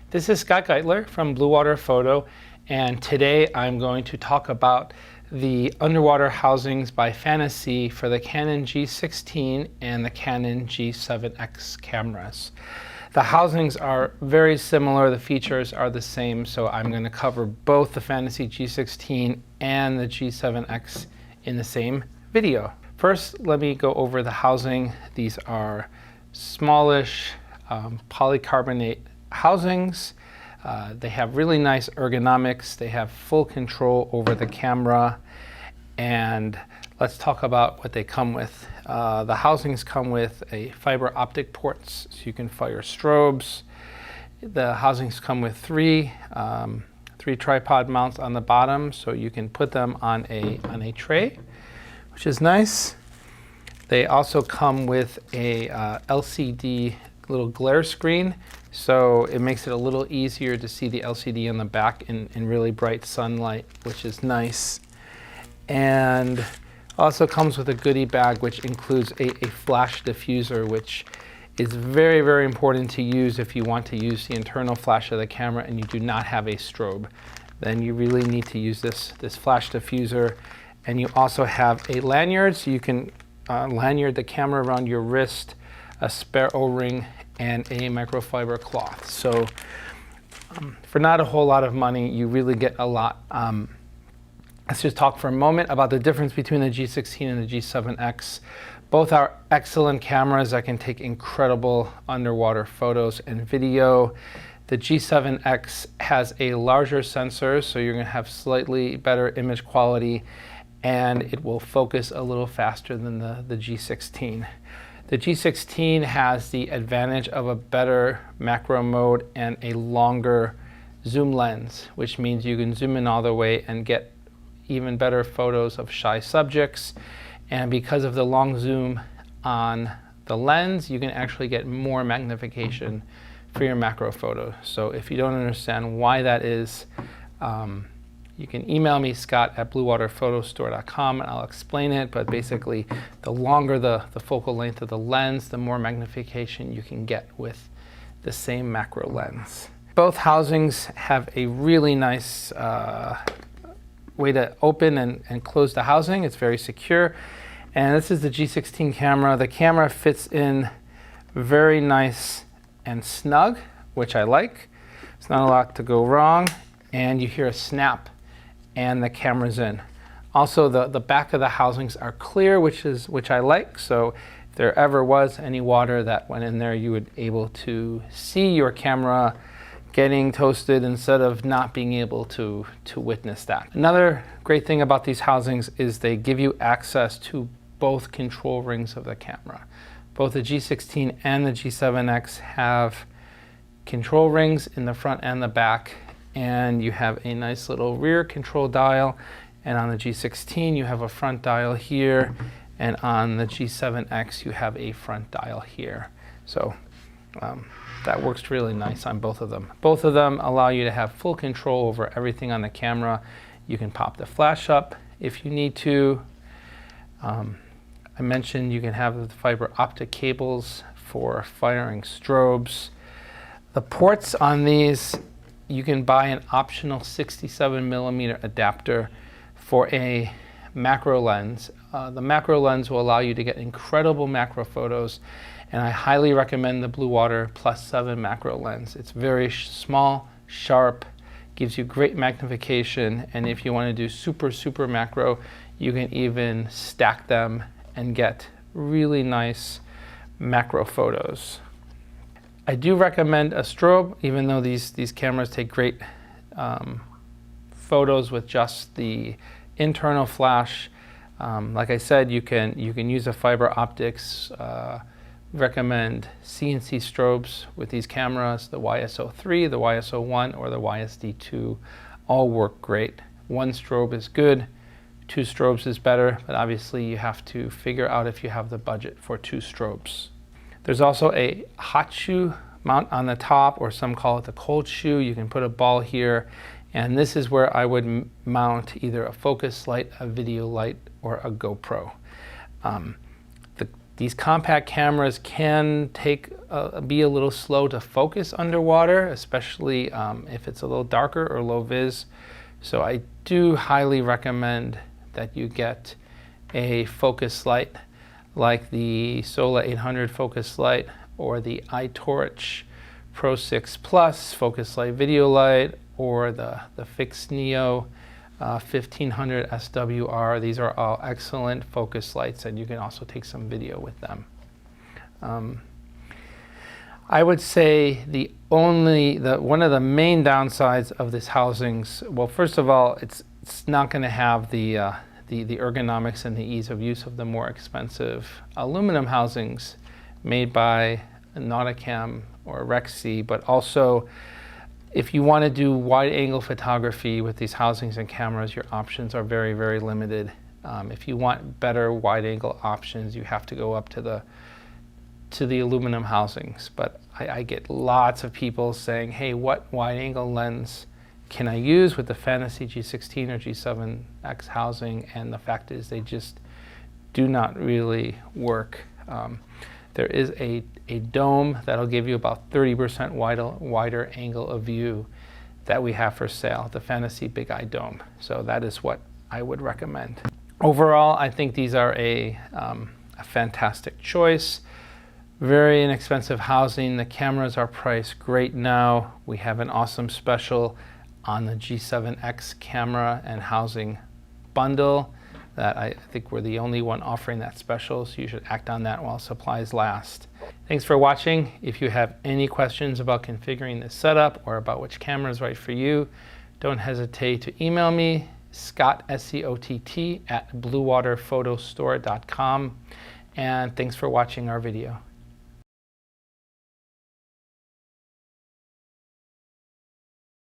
This is Scott Gietler from Bluewater Photo, and today I'm going to talk about the underwater housings by Fantasea for the Canon G16 and the Canon G7X cameras. The housings are very similar, the features are the same, so I'm going to cover both the Fantasea G16 and the G7X in the same video. First, let me go over the housing. These are smallish polycarbonate housings. They have really nice ergonomics. They have full control over the camera. And let's talk about what they come with. The housings come with a fiber optic ports, so you can fire strobes. The housings come with three tripod mounts on the bottom, so you can put them on a tray, which is nice. They also come with a LCD little glare screen, so it makes it a little easier to see the LCD in the back in really bright sunlight, which is nice. And also comes with a goodie bag, which includes a flash diffuser, which is very, very important to use if you want to use the internal flash of the camera and you do not have a strobe. Then you really need to use this flash diffuser. And you also have a lanyard, so you can lanyard the camera around your wrist, a spare O-ring, and a microfiber cloth. So for not a whole lot of money, you really get a lot. Let's just talk for a moment about the difference between the G16 and the G7X. Both are excellent cameras that can take incredible underwater photos and video. The G7X has a larger sensor, so you're going to have slightly better image quality, and it will focus a little faster than the G16. The G16 has the advantage of a better macro mode and a longer zoom lens, which means you can zoom in all the way and get even better photos of shy subjects. And because of the long zoom on the lens, you can actually get more magnification for your macro photo. So if you don't understand why that is, you can email me, scott@bluewaterphotostore.com, and I'll explain it. But basically, the longer the focal length of the lens, the more magnification you can get with the same macro lens. Both housings have a really nice way to open and close the housing. It's very secure. And this is the G16 camera. The camera fits in very nice and snug, which I like. It's not a lot to go wrong. And you hear a snap and the camera's in. Also, the back of the housings are clear, which I like. So if there ever was any water that went in there, you would be able to see your camera getting toasted instead of not being able to witness that. Another great thing about these housings is they give you access to both control rings of the camera. Both the G16 and the G7X have control rings in the front and the back, and you have a nice little rear control dial. And on the G16 you have a front dial here, and on the G7X you have a front dial here. So that works really nice on both of them. Both of them allow you to have full control over everything on the camera. You can pop the flash up if you need to. I mentioned you can have the fiber optic cables for firing strobes. The ports on these, you can buy an optional 67mm adapter for a macro lens. The macro lens will allow you to get incredible macro photos, and I highly recommend the Bluewater +7 macro lens. It's very small, sharp, gives you great magnification, and if you want to do super macro, you can even stack them and get really nice macro photos. I do recommend a strobe, even though these cameras take great photos with just the internal flash. Like I said, you can use a fiber optics. Recommend CNC strobes with these cameras. The YSO3, the YSO1, or the YSD2 all work great. One strobe is good, two strobes is better, but obviously you have to figure out if you have the budget for two strobes. There's also a hot shoe mount on the top, or some call it the cold shoe. You can put a ball here, and this is where I would mount either a focus light, a video light, or a GoPro. These compact cameras can be a little slow to focus underwater, especially if it's a little darker or low vis. So I do highly recommend that you get a focus light like the Sola 800 focus light or the iTorch Pro 6 Plus focus light video light, or the Fix Neo 1500 SWR. These are all excellent focus lights, and you can also take some video with them. I would say one of the main downsides of this housings, well, first of all, it's not going to have the ergonomics and the ease of use of the more expensive aluminum housings made by Nauticam or Rexy, but also if you want to do wide angle photography with these housings and cameras, your options are very, very limited. If you want better wide angle options, you have to go up to the aluminum housings. But I get lots of people saying, hey, what wide angle lens can I use with the Fantasea G16 or G7X housing? And the fact is they just do not really work. There is a dome that'll give you about 30% wider angle of view that we have for sale, the Fantasea Big Eye Dome. So that is what I would recommend. Overall, I think these are a fantastic choice. Very inexpensive housing. The cameras are priced great now. We have an awesome special on the G7X camera and housing bundle that I think we're the only one offering that special, so you should act on that while supplies last. Thanks for watching. If you have any questions about configuring this setup or about which camera is right for you, don't hesitate to email me, Scott, SCOTT, @bluewaterphotostore.com. And thanks for watching our video.